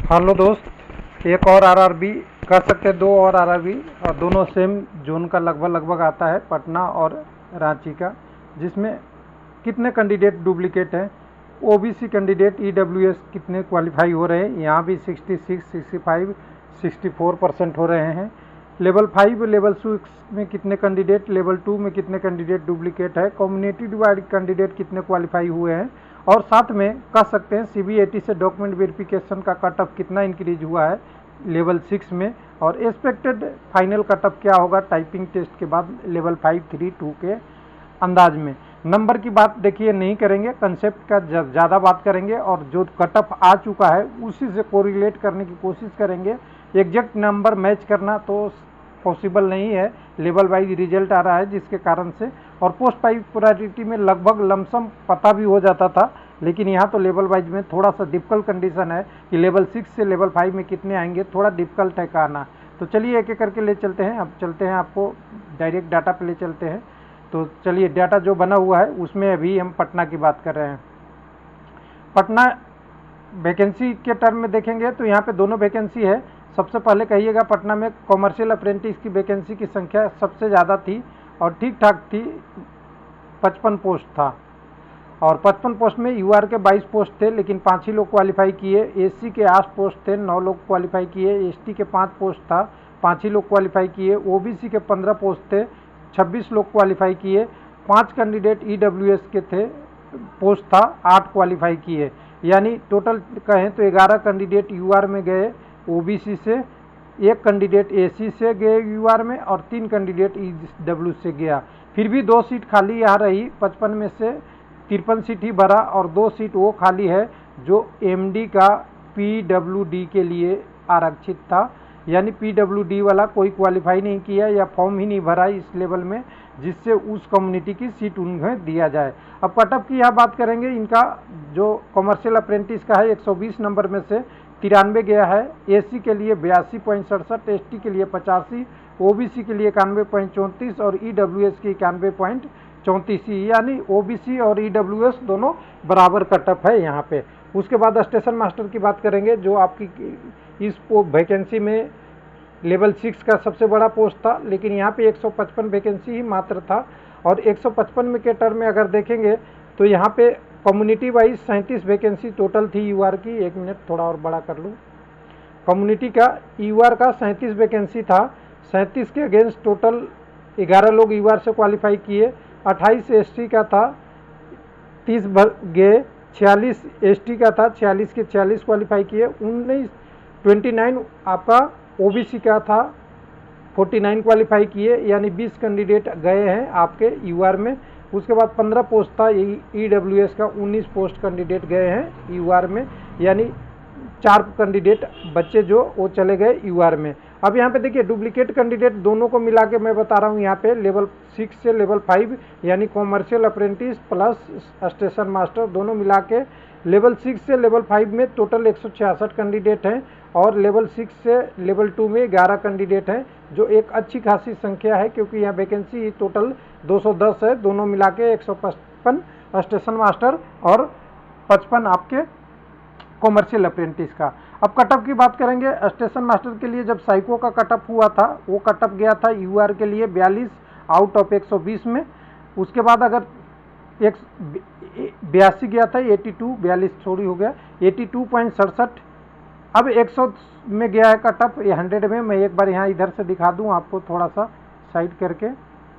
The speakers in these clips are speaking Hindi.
हेलो दोस्त, एक और आरआरबी कर सकते हैं, दो और आरआरबी और दोनों सेम जोन का लगभग आता है, पटना और रांची का। जिसमें कितने कैंडिडेट डुप्लीकेट हैं, ओबीसी कैंडिडेट ईडब्ल्यूएस कितने क्वालिफाई हो रहे हैं, यहाँ भी 66, 65, 64% हो रहे हैं। लेवल 5 लेवल 6 में कितने कैंडिडेट, लेवल 2 में कितने कैंडिडेट डुप्लीकेट है, कम्युनिटी डिवाइड कैंडिडेट कितने क्वालिफाई हुए हैं, और साथ में कह सकते हैं सीबीएटी से डॉक्यूमेंट वेरिफिकेशन का कट ऑफ कितना इंक्रीज हुआ है लेवल 6 में, और एक्सपेक्टेड फाइनल कट ऑफ क्या होगा टाइपिंग टेस्ट के बाद लेवल 5, 3, 2 के अंदाज में। नंबर की बात देखिए नहीं करेंगे, कंसेप्ट का ज़्यादा बात करेंगे और जो कट ऑफ आ चुका है उसी से कोरिलेट करने की कोशिश करेंगे। एग्जैक्ट नंबर मैच करना तो पॉसिबल नहीं है, लेवल वाइज रिजल्ट आ रहा है जिसके कारण से, और पोस्ट प्रायोरिटी में लगभग लमसम पता भी हो जाता था, लेकिन यहाँ तो लेवल वाइज में थोड़ा सा डिफिकल्ट कंडीशन है कि लेवल 6 से लेवल 5 में कितने आएंगे, थोड़ा डिफिकल्ट है आना। तो चलिए एक एक करके ले चलते हैं। अब चलते हैं, आपको डायरेक्ट डाटा पे ले चलते हैं। तो चलिए, डाटा जो बना हुआ है उसमें अभी हम पटना की बात कर रहे हैं। पटना वैकेंसी के टर्म में देखेंगे तो यहाँ पे दोनों वैकेंसी है। सबसे पहले कहिएगा, पटना में कॉमर्शियल अप्रेंटिस की वैकेंसी की संख्या सबसे ज़्यादा थी और ठीक ठाक थी, 55 पोस्ट था। और 55 पोस्ट में यूआर के 22 पोस्ट थे, लेकिन 5 ही लोग क्वालिफाई किए। एससी के 8 पोस्ट थे, 9 लोग क्वालिफाई किए। एसटी के 5 पोस्ट था, 5 ही लोग क्वालिफाई किए। ओबीसी के 15 पोस्ट थे, 26 लोग क्वालिफाई किए। 5 कैंडिडेट ईडब्ल्यूएस के थे, पोस्ट था, 8 क्वालिफाई किए। यानी टोटल कहें तो 11 कैंडिडेट यूआर में गए ओबीसी से, 1 कैंडिडेट एसी से गए यूआर में और 3 कैंडिडेट ईडब्ल्यू से गया। फिर भी 2 सीट खाली यहाँ रही, 55 में से 53 सीट ही भरा और 2 सीट वो खाली है जो एमडी का पीडब्ल्यूडी के लिए आरक्षित था। यानी पीडब्ल्यूडी वाला कोई क्वालिफाई नहीं किया या फॉर्म ही नहीं भरा इस लेवल में, जिससे उस कम्युनिटी की सीट उन्हें दिया जाए। अब कट ऑफ की यहाँ बात करेंगे, इनका जो कमर्शियल अप्रेंटिस का है 120 नंबर में से 93 गया है। एसी के लिए 82.67, एसटी के लिए 85, ओबीसी के लिए 91.34 और ईडब्ल्यूएस की 91.34, यानी ओबीसी और ईडब्ल्यूएस दोनों बराबर कट ऑफ है यहाँ पे। उसके बाद स्टेशन मास्टर की बात करेंगे, जो आपकी इस वैकेंसी में लेवल 6 का सबसे बड़ा पोस्ट था, लेकिन यहाँ पे 155 वैकेंसी ही मात्र था। और 155 में के टर्म में अगर देखेंगे तो यहाँ पे कम्युनिटी वाइज 37 वैकेंसी टोटल थी यूआर की। 1 मिनट थोड़ा और बड़ा कर लूँ। कम्युनिटी का यूआर का 37 वैकेंसी था, 37 के अगेंस्ट टोटल 11 लोग यूआर से क्वालिफाई किए। 28 एसटी का था, 30 गए। 46 एसटी का था, 46 के 46 क्वालिफाई किए। 29 आपका ओबीसी का था, 49 क्वालिफाई किए, यानी 20 कैंडिडेट गए हैं आपके यूआर में। उसके बाद 15 पोस्ट था ईडब्ल्यूएस का, 19 पोस्ट कैंडिडेट गए हैं यूआर में, यानी 4 कैंडिडेट बच्चे जो वो चले गए यूआर में। अब यहाँ पे देखिए डुप्लीकेट कैंडिडेट दोनों को मिला के मैं बता रहा हूँ, यहाँ पे लेवल 6 से लेवल 5 यानी commercial apprentice plus station master दोनों मिला के लेवल 6 से लेवल 5 में टोटल 166 कैंडिडेट हैं और लेवल 6 से लेवल 2 में 11 कैंडिडेट हैं, जो एक अच्छी खासी संख्या है क्योंकि यहाँ वैकेंसी टोटल 210 है। दोनों मिला के 155 स्टेशन मास्टर और 55 आपके कॉमर्शियल अप्रेंटिस का। अब कटअप की बात करेंगे, स्टेशन मास्टर के लिए जब साइको का कटअप हुआ था वो कटअप गया था यूआर के लिए 42 आउट ऑफ 120 में। उसके बाद अगर 82 गया था, 42 थोड़ी हो गया, 82.67। अब 100 में गया है कटअप, ये 100 में। मैं एक बार यहाँ इधर से दिखा दूँ आपको, थोड़ा सा साइड करके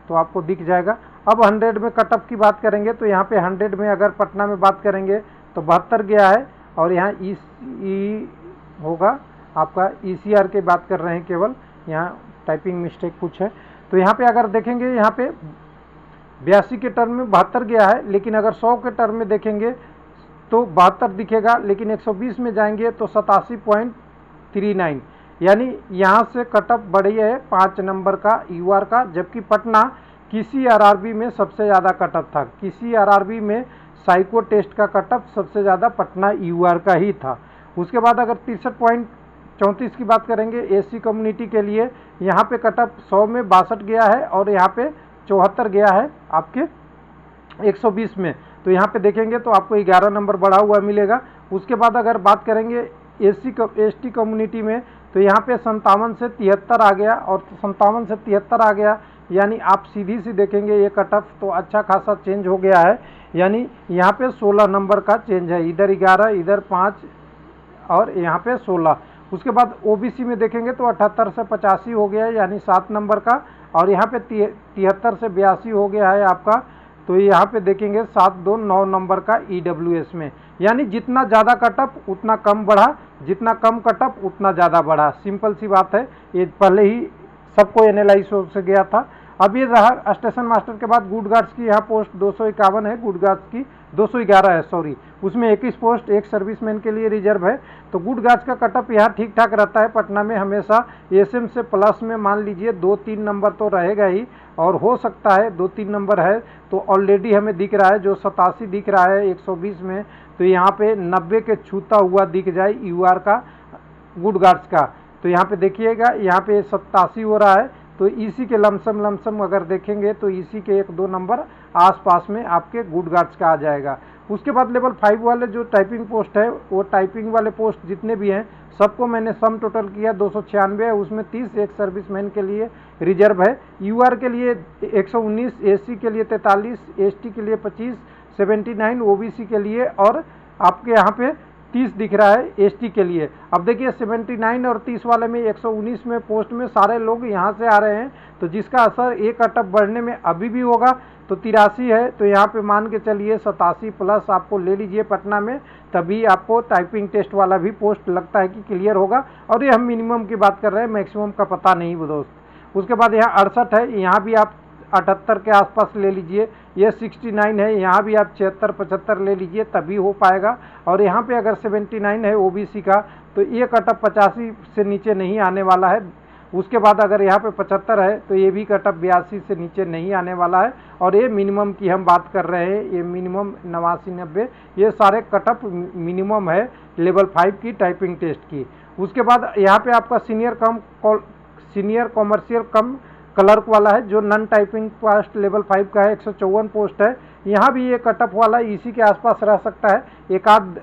तो आपको दिख जाएगा। अब 100 में कटअप की बात करेंगे तो यहाँ पे 100 में अगर पटना में बात करेंगे तो 72 गया है, और यहाँ होगा आपका ईसीआर की बात कर रहे हैं केवल, यहाँ टाइपिंग मिस्टेक कुछ है। तो यहाँ पे अगर देखेंगे, यहाँ पे 82 के टर्म में 72 गया है, लेकिन अगर 100 के टर्म में देखेंगे तो 72 दिखेगा, लेकिन 120 में जाएंगे तो 87.39, यानी यहाँ से कटअप बढ़ी है 5 नंबर का यूआर का। जबकि पटना किसी आरआरबी में सबसे ज़्यादा कटअप था, किसी आरआरबी में साइको टेस्ट का कटअप सबसे ज़्यादा पटना यूआर का ही था। उसके बाद अगर 63.34 की बात करेंगे एससी कम्युनिटी के लिए, यहाँ पे कटअप 100 में 62 गया है और यहाँ पे 74 गया है आपके 120 में। तो यहाँ पे देखेंगे तो आपको 11 नंबर बढ़ा हुआ मिलेगा। उसके बाद अगर बात करेंगे ST कम्युनिटी में तो यहाँ पे 57 से 73 आ गया, और 57 से 73 आ गया, यानी आप सीधी सी देखेंगे ये कट ऑफ तो अच्छा खासा चेंज हो गया है। यानी यहाँ पे 16 नंबर का चेंज है, इधर 11, इधर 5 और यहाँ पे 16। उसके बाद OBC में देखेंगे तो 78 से 85 हो गया है, यानी 7 नंबर का, और यहाँ पे 73 से 82 हो गया है आपका। तो यहाँ पे देखेंगे 7, 2, 9 नंबर का EWS में, यानी जितना ज़्यादा कटअप उतना कम बढ़ा, जितना कम कटअप उतना ज़्यादा बढ़ा। सिंपल सी बात है, ये पहले ही सबको एनालाइज हो से गया था। अब ये रहा स्टेशन मास्टर के बाद गुड गार्ड्स की यहाँ पोस्ट 251 है, गुड गार्ड्स की 211 है, सॉरी, उसमें 21 पोस्ट एक सर्विसमैन के लिए रिजर्व है। तो गुड गार्ड्स का कटअप यहाँ ठीक ठाक रहता है पटना में हमेशा। SM से प्लस में मान लीजिए 2-3 नंबर तो रहेगा ही, और हो सकता है 2-3 नंबर है तो ऑलरेडी हमें दिख रहा है, जो 87 दिख रहा है 120 में, तो यहाँ पे 90 के छूता हुआ दिख जाए UR का, गुड गार्ड्स का। तो यहाँ पे देखिएगा, यहाँ पे 87 हो रहा है, तो इसी के लमसम अगर देखेंगे तो इसी के 1-2 नंबर आसपास में आपके गुड गार्ड्स का आ जाएगा। उसके बाद लेवल 5 वाले जो टाइपिंग पोस्ट है, वो टाइपिंग वाले पोस्ट जितने भी हैं सबको मैंने सम टोटल किया, 296 है, उसमें 30 एक सर्विसमैन के लिए रिजर्व है, UR के लिए 119, SC के लिए 43, ST के लिए 25, 79 OBC के लिए, और आपके यहाँ पे 30 दिख रहा है ST के लिए। अब देखिए 79 और 30 वाले में 119 में पोस्ट में सारे लोग यहाँ से आ रहे हैं, तो जिसका असर एक कटअप बढ़ने में अभी भी होगा। तो 83 है, तो यहाँ पे मान के चलिए 87 प्लस आपको ले लीजिए पटना में, तभी आपको टाइपिंग टेस्ट वाला भी पोस्ट लगता है कि क्लियर होगा। और ये हम मिनिमम की बात कर रहे हैं, मैक्सिमम का पता नहीं दोस्त। उसके बाद यहाँ 68 है, यहाँ भी आप 78 के आसपास ले लीजिए। ये 69 है, यहाँ भी आप 76-75 ले लीजिए तभी हो पाएगा। और यहाँ पे अगर 79 है OBC का, तो ये कटअप 85 से नीचे नहीं आने वाला है। उसके बाद अगर यहाँ पे 75 है, तो ये भी कटअप 82 से नीचे नहीं आने वाला है। और ये मिनिमम की हम बात कर रहे हैं, ये मिनिमम 89-90, ये सारे कटअप मिनिमम है लेवल 5 की टाइपिंग टेस्ट की। उसके बाद यहाँ पे आपका सीनियर कॉमर्शियल कम क्लर्क वाला है, जो नॉन टाइपिंग पोस्ट लेवल 5 का है, 154 पोस्ट है। यहाँ भी ये कटअप वाला इसी के आसपास रह सकता है, एक आध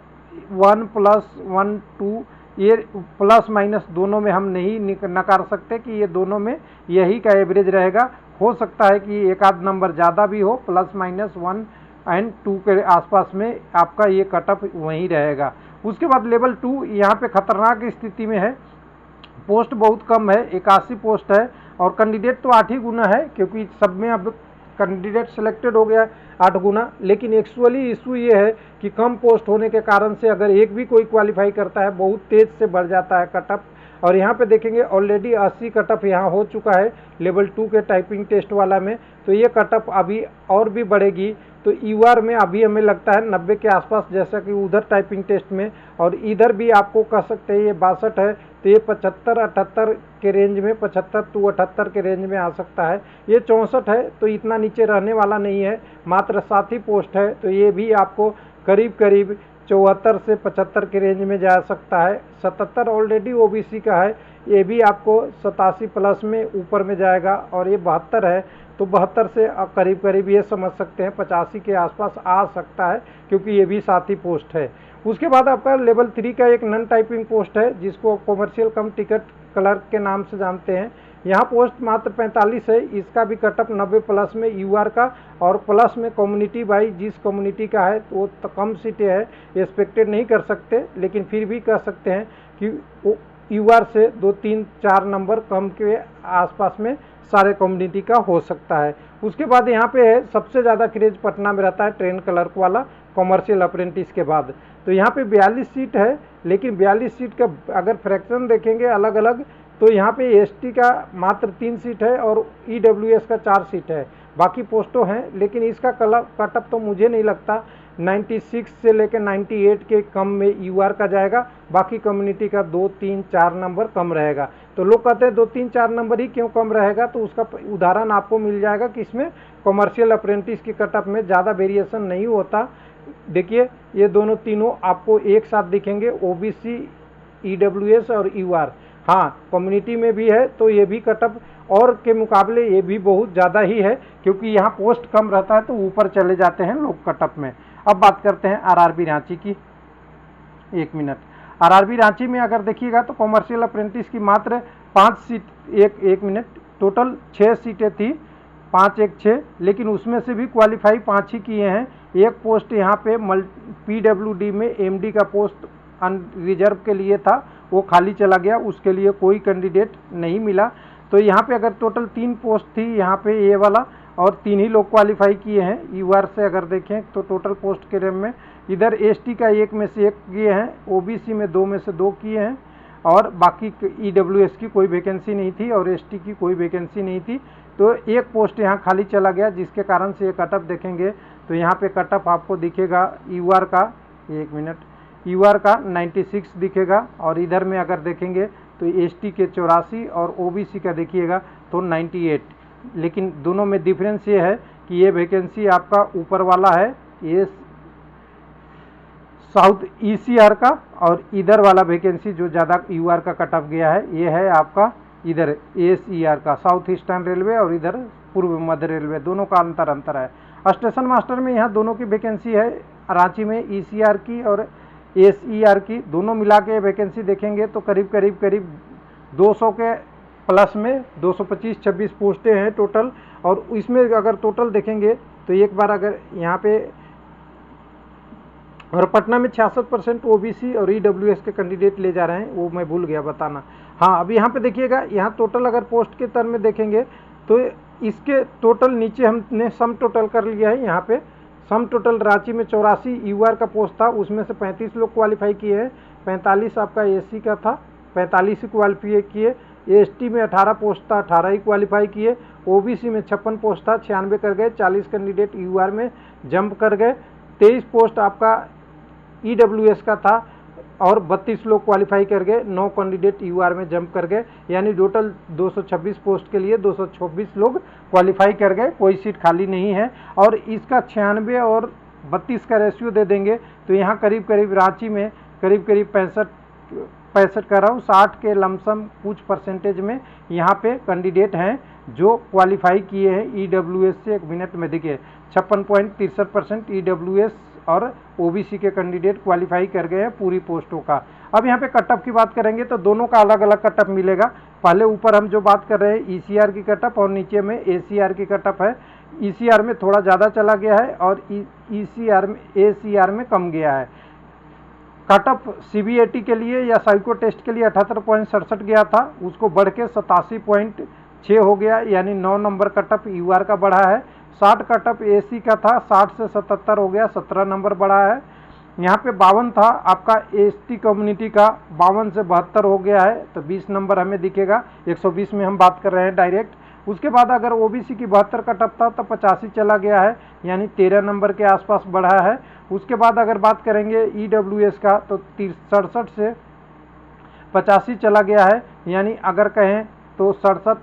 1+1 2, ये प्लस माइनस दोनों में हम नहीं नकार सकते कि ये दोनों में यही का एवरेज रहेगा। हो सकता है कि एक आध नंबर ज़्यादा भी हो, +-1 और 2 के आसपास में आपका ये कटअप वहीं रहेगा। उसके बाद लेवल 2 यहाँ पे खतरनाक स्थिति में है, पोस्ट बहुत कम है, 81 पोस्ट है, और कैंडिडेट तो 8 ही गुना है, क्योंकि सब में अब कैंडिडेट सिलेक्टेड हो गया 8 गुना। लेकिन एक्चुअली इशू ये है कि कम पोस्ट होने के कारण से अगर एक भी कोई क्वालिफाई करता है, बहुत तेज़ से बढ़ जाता है कटअप। और यहाँ पे देखेंगे ऑलरेडी 80 कटअप यहाँ हो चुका है लेवल 2 के टाइपिंग टेस्ट वाला में, तो ये कटअप अभी और भी बढ़ेगी। तो UR में अभी हमें लगता है 90 के आसपास, जैसा कि उधर टाइपिंग टेस्ट में, और इधर भी आपको कह सकते हैं ये 62 है, तो ये 75-78 के रेंज में, 75-78 के रेंज में आ सकता है। ये 64 है, तो इतना नीचे रहने वाला नहीं है, मात्र 7 ही पोस्ट है, तो ये भी आपको करीब 74 से 75 के रेंज में जा सकता है। 77 ऑलरेडी OBC का है, ये भी आपको 87 प्लस में ऊपर में जाएगा। और ये 72 है, तो 72 से करीब ये समझ सकते हैं 85 के आसपास आ सकता है, क्योंकि ये भी 7 ही पोस्ट है। उसके बाद आपका लेवल 3 का एक नॉन टाइपिंग पोस्ट है, जिसको कॉमर्शियल कम टिकट क्लर्क के नाम से जानते हैं। यहाँ पोस्ट मात्र 45 है, इसका भी कटअप 90 प्लस में UR का, और प्लस में कम्युनिटी वाइज जिस कम्युनिटी का है तो वो तो कम सीटें है, एक्सपेक्टेड नहीं कर सकते, लेकिन फिर भी कह सकते हैं कि UR से 2-3-4 नंबर कम के आसपास में सारे कम्युनिटी का हो सकता है। उसके बाद यहाँ पे है सबसे ज़्यादा क्रेज पटना में रहता है ट्रेन क्लर्क वाला, कॉमर्शियल अप्रेंटिस के बाद। तो यहाँ पे 42 सीट है, लेकिन 42 सीट का अगर फ्रैक्शन देखेंगे अलग अलग, तो यहाँ पे ST का मात्र 3 सीट है और EWS का 4 सीट है, बाकी पोस्टों हैं। लेकिन इसका कटअप तो मुझे नहीं लगता 96 से लेकर 98 के कम में UR का जाएगा, बाकी कम्युनिटी का 2-3-4 नंबर कम रहेगा। तो लोग कहते हैं 2-3-4 नंबर ही क्यों कम रहेगा, तो उसका उदाहरण आपको मिल जाएगा कि इसमें कॉमर्शियल अप्रेंटिस के कटअप में ज़्यादा वेरिएशन नहीं होता। देखिए ये दोनों तीनों आपको एक साथ दिखेंगे, OBC, EWS और UR। हाँ, कम्युनिटी में भी है, तो ये भी कटअप और के मुकाबले ये भी बहुत ज़्यादा ही है, क्योंकि यहाँ पोस्ट कम रहता है तो ऊपर चले जाते हैं लोग कटअप में। अब बात करते हैं RRB रांची की, 1 मिनट। आरआरबी रांची में अगर देखिएगा तो कॉमर्शियल अप्रेंटिस की मात्र 5 सीट, एक मिनट, टोटल 6 सीटें थी, 5 1 6, लेकिन उसमें से भी क्वालिफाई 5 ही किए हैं। एक पोस्ट यहाँ पे PWD में MD का पोस्ट रिजर्व के लिए था, वो खाली चला गया, उसके लिए कोई कैंडिडेट नहीं मिला। तो यहाँ पे अगर टोटल 3 पोस्ट थी यहाँ पे ये वाला, और 3 ही लोग क्वालिफाई किए हैं। यूआर से अगर देखें तो टोटल पोस्ट के रेम में इधर ST का 1 में से 1 किए हैं, OBC में 2 में से 2 किए हैं, और बाकी EWS की कोई वैकेंसी नहीं थी और ST की कोई वैकेंसी नहीं थी। तो एक पोस्ट यहाँ खाली चला गया, जिसके कारण से ये कटअप देखेंगे तो यहाँ पे कटअप आपको दिखेगा यूआर का, एक मिनट, यूआर का 96 दिखेगा, और इधर में अगर देखेंगे तो ST के 84 और OBC का देखिएगा तो 98। लेकिन दोनों में डिफरेंस ये है कि ये वैकेंसी आपका ऊपर वाला है, ये साउथ ECR का, और इधर वाला वैकेंसी जो ज़्यादा यूआर का कट ऑफ गया है ये है आपका इधर ASER का, साउथ ईस्टर्न रेलवे, और इधर पूर्व मध्य रेलवे, दोनों का अंतर है। स्टेशन मास्टर में यहाँ दोनों की वैकेंसी है, रांची में ECR की और ASER की, दोनों मिला के वैकेंसी देखेंगे तो करीब 200 के प्लस में 225-26 पोस्टें हैं टोटल। और इसमें अगर टोटल देखेंगे तो एक बार अगर यहाँ पे, और पटना में 66% OBC और EWS के कैंडिडेट ले जा रहे हैं, वो मैं भूल गया बताना। हाँ, अब यहाँ पे देखिएगा, यहाँ टोटल अगर पोस्ट के टर्म में देखेंगे तो इसके टोटल नीचे हमने सम टोटल कर लिया है। यहाँ पे सम टोटल रांची में 84 यूआर का पोस्ट था, उसमें से 35 लोग क्वालिफाई किए हैं, 45 आपका SC का था, 45 ही क्वालिफाई किए। ST में 18 पोस्ट था, 18 ही क्वालिफाई किए। OBC में 56 पोस्ट था, 96 कर गए, 40 कैंडिडेट यूआर में जंप कर गए। 23 पोस्ट आपका EWS का था और 32 लोग क्वालिफाई कर गए, 9 कैंडिडेट यूआर में जंप कर गए, यानी टोटल 226 पोस्ट के लिए 224 लोग क्वालिफाई कर गए, कोई सीट खाली नहीं है। और इसका 96 और 32 का रेशियो दे देंगे तो यहाँ करीब रांची में करीब 65 कर रहा हूँ, 60 के लमसम कुछ परसेंटेज में यहाँ पे कैंडिडेट हैं जो क्वालिफाई किए हैं EWS से। एक मिनट में देखिए 56.63% EWS और OBC के कैंडिडेट क्वालिफाई कर गए हैं पूरी पोस्टों का। अब यहाँ पे कटअप की बात करेंगे तो दोनों का अलग अलग कटअप मिलेगा। पहले ऊपर हम जो बात कर रहे हैं ECR की कटअप, और नीचे में ACR की कटअप है। ECR में थोड़ा ज़्यादा चला गया है और ACR में कम गया है। कटअप CBAT के लिए या साइको टेस्ट के लिए 78.67 गया था, उसको बढ़ के 87.6 हो गया, यानी 9 नंबर कटअप यूआर का बढ़ा है। 60 कटअप AC का था, 60 से 77 हो गया, 17 नंबर बढ़ा है। यहाँ पे 52 था आपका ST कम्युनिटी का, 52 से 72 हो गया है, तो 20 नंबर हमें दिखेगा। 120 में हम बात कर रहे हैं डायरेक्ट। उसके बाद अगर OBC की 72 कटअप था तो 85 चला गया है, यानी 13 नंबर के आसपास बढ़ा है। उसके बाद अगर बात करेंगे EWS का तो 67 से 85 चला गया है, यानी अगर कहें तो 67,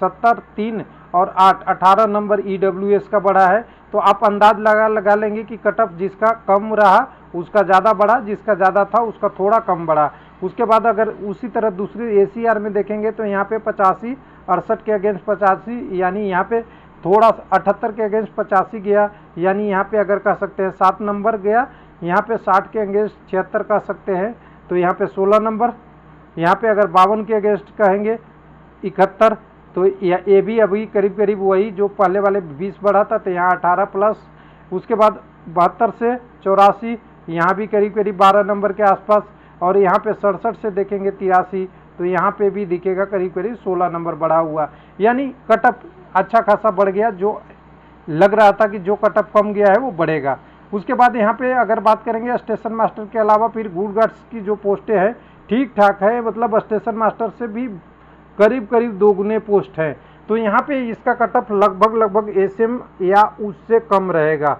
70, 3 और 8, 18 नंबर EWS का बढ़ा है। तो आप अंदाज लगा लेंगे कि कटअप जिसका कम रहा उसका ज़्यादा बढ़ा, जिसका ज़्यादा था उसका थोड़ा कम बढ़ा। उसके बाद अगर उसी तरह दूसरी ACR में देखेंगे तो यहाँ पे 85, 68 के अगेंस्ट 85, यानी यहाँ पे थोड़ा 78 के अगेंस्ट 85 गया, यानी यहाँ पे अगर कह सकते हैं 7 नंबर गया। यहाँ पे 60 के अगेंस्ट 76 कह सकते हैं, तो यहाँ पे 16 नंबर। यहाँ पे अगर 52 के अगेंस्ट कहेंगे 71, तो ये भी अभी करीब वही जो पहले वाले 20 बढ़ा था, तो यहाँ 18 प्लस। उसके बाद 72 से 84, यहाँ भी करीब 12 नंबर के आसपास। और यहाँ पे 67 से देखेंगे 83, तो यहाँ पे भी दिखेगा करीब 16 नंबर बढ़ा हुआ, यानी कटअप अच्छा खासा बढ़ गया। जो लग रहा था कि जो कटअप कम गया है वो बढ़ेगा। उसके बाद यहाँ पे अगर बात करेंगे स्टेशन मास्टर के अलावा फिर गुड गार्ड्स की जो पोस्टें हैं ठीक ठाक है, मतलब स्टेशन मास्टर से भी करीब 2 गुने पोस्ट है। तो यहाँ पे इसका कटअप लगभग SM या उससे कम रहेगा,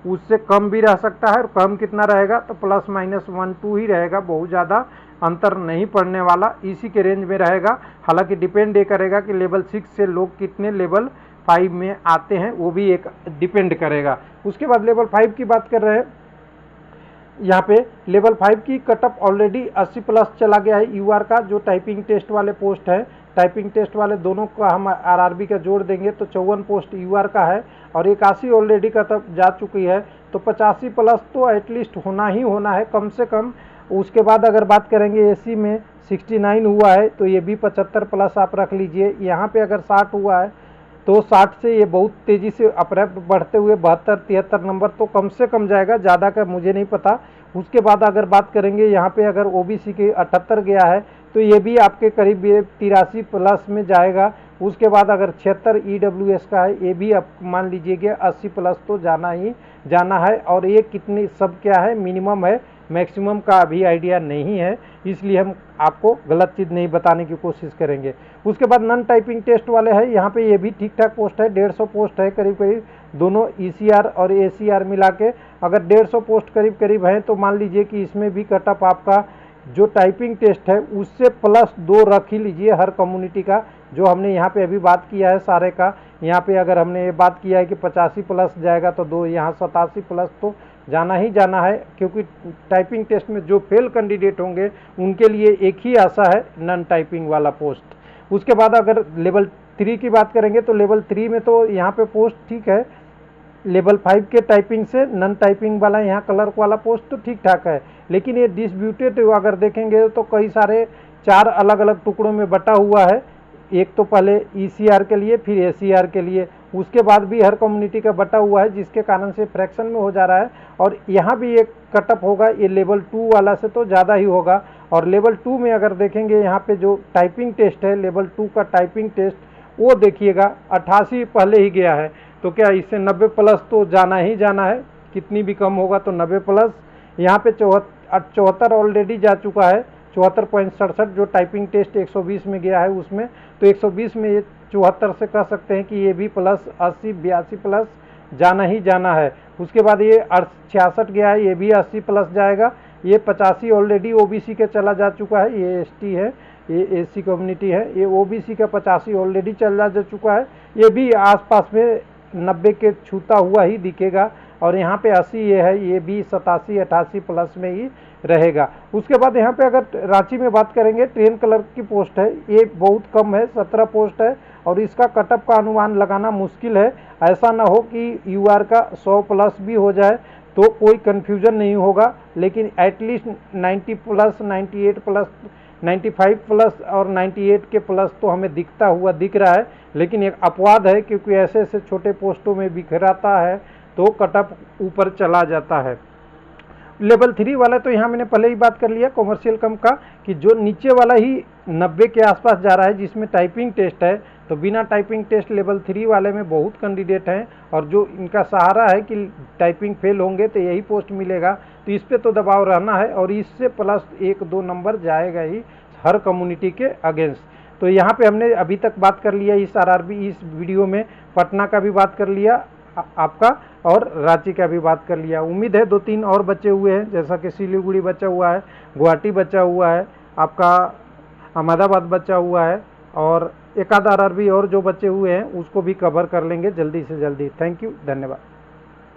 उससे कम भी रह सकता है। और कम कितना रहेगा तो ±1-2 ही रहेगा, बहुत ज़्यादा अंतर नहीं पड़ने वाला, इसी के रेंज में रहेगा। हालांकि डिपेंड ये करेगा कि लेवल 6 से लोग कितने लेवल 5 में आते हैं, वो भी एक डिपेंड करेगा। उसके बाद लेवल 5 की बात कर रहे हैं। यहाँ पे लेवल 5 की कटअप ऑलरेडी 80 प्लस चला गया है यूआर का। जो टाइपिंग टेस्ट वाले पोस्ट है, टाइपिंग टेस्ट वाले दोनों का हम आरआरबी का जोड़ देंगे तो 54 पोस्ट यूआर का है, और 81 ऑलरेडी कटअप जा चुकी है। तो 85 प्लस तो एटलीस्ट होना ही होना है कम से कम। उसके बाद अगर बात करेंगे एसी में 69 हुआ है तो ये भी 75 प्लस आप रख लीजिए। यहाँ पे अगर 60 हुआ है तो 60 से ये बहुत तेज़ी से अपरैप्ट बढ़ते हुए 72-73 नंबर तो कम से कम जाएगा, ज़्यादा का मुझे नहीं पता। उसके बाद अगर बात करेंगे यहाँ पे अगर ओबीसी के 78 गया है तो ये भी आपके करीब 83 प्लस में जाएगा। उसके बाद अगर 76 ईडब्ल्यूएस का है ये भी आप मान लीजिएगा 80 प्लस तो जाना ही जाना है। और ये कितनी सब क्या है, मिनिमम है, मैक्सिमम का अभी आइडिया नहीं है, इसलिए हम आपको गलत चीज़ नहीं बताने की कोशिश करेंगे। उसके बाद नॉन टाइपिंग टेस्ट वाले हैं, यहाँ पे ये भी ठीक ठाक पोस्ट है, 150 पोस्ट है करीब करीब, दोनों ईसीआर और एसीआर मिला के अगर 150 पोस्ट करीब करीब है तो मान लीजिए कि इसमें भी कटअप आपका जो टाइपिंग टेस्ट है उससे +2 रख ही लीजिए हर कम्युनिटी का, जो हमने यहाँ पे अभी बात किया है सारे का। यहाँ पे अगर हमने ये बात किया है कि 85 प्लस जाएगा तो 2 यहाँ 87 प्लस तो जाना ही जाना है, क्योंकि टाइपिंग टेस्ट में जो फेल कैंडिडेट होंगे उनके लिए एक ही आशा है, नॉन टाइपिंग वाला पोस्ट। उसके बाद अगर लेवल 3 की बात करेंगे तो लेवल 3 में तो यहाँ पे पोस्ट ठीक है, लेवल 5 के टाइपिंग से नॉन टाइपिंग वाला यहाँ क्लर्क वाला पोस्ट तो ठीक ठाक है, लेकिन ये डिस्ट्रीब्यूटेड अगर देखेंगे तो कई सारे 4 अलग अलग टुकड़ों में बटा हुआ है। एक तो पहले ईसीआर के लिए, फिर एसीआर के लिए, उसके बाद भी हर कम्युनिटी का बटा हुआ है, जिसके कारण से फ्रैक्शन में हो जा रहा है। और यहाँ भी एक कटअप होगा, ये लेवल 2 वाला से तो ज़्यादा ही होगा। और लेवल 2 में अगर देखेंगे यहाँ पे जो टाइपिंग टेस्ट है, लेवल 2 का टाइपिंग टेस्ट वो देखिएगा 88 पहले ही गया है, तो क्या इससे 90 प्लस तो जाना ही जाना है, कितनी भी कम होगा तो 90 प्लस। यहाँ पे 74 ऑलरेडी जा चुका है, 74.67 जो टाइपिंग टेस्ट 120 में गया है उसमें, तो 120 में ये 74 से कह सकते हैं कि ये भी प्लस 80-82 प्लस जाना ही जाना है। उसके बाद ये 66 गया है, ये भी 80 प्लस जाएगा। ये 85 ऑलरेडी ओबीसी के चला जा चुका है, ये एसटी है, ये एसी कम्युनिटी है, ये ओबीसी का 85 ऑलरेडी चला जा चुका है, ये भी आसपास में 90 के छूता हुआ ही दिखेगा। और यहाँ पे 80 ये है, ये भी 87-88 प्लस में ही रहेगा। उसके बाद यहाँ पे अगर रांची में बात करेंगे, ट्रेन क्लर्क की पोस्ट है, ये बहुत कम है, 17 पोस्ट है और इसका कटअप का अनुमान लगाना मुश्किल है। ऐसा ना हो कि यूआर का 100 प्लस भी हो जाए तो कोई कन्फ्यूजन नहीं होगा, लेकिन एटलीस्ट 90 प्लस, 98 प्लस, 95 प्लस और 98 के प्लस तो हमें दिखता हुआ दिख रहा है। लेकिन एक अपवाद है, क्योंकि ऐसे ऐसे छोटे पोस्टों में बिखराता है तो कटअप ऊपर चला जाता है। लेवल 3 वाला तो यहाँ मैंने पहले ही बात कर लिया कॉमर्शियल कम का, कि जो नीचे वाला ही 90 के आसपास जा रहा है जिसमें टाइपिंग टेस्ट है, तो बिना टाइपिंग टेस्ट लेवल 3 वाले में बहुत कैंडिडेट हैं, और जो इनका सहारा है कि टाइपिंग फेल होंगे तो यही पोस्ट मिलेगा, तो इस पर तो दबाव रहना है और इससे प्लस 1-2 नंबर जाएगा ही हर कम्युनिटी के अगेंस्ट। तो यहाँ पे हमने अभी तक बात कर लिया इस आरआरबी, इस वीडियो में पटना का भी बात कर लिया आपका और रांची का भी बात कर लिया। उम्मीद है 2-3 और बचे हुए हैं, जैसा कि सिलीगुड़ी बचा हुआ है, गुवाहाटी बचा हुआ है, आपका अहमदाबाद बचा हुआ है, और एक आध आरआरबी और जो बचे हुए हैं उसको भी कवर कर लेंगे जल्दी से जल्दी। थैंक यू, धन्यवाद।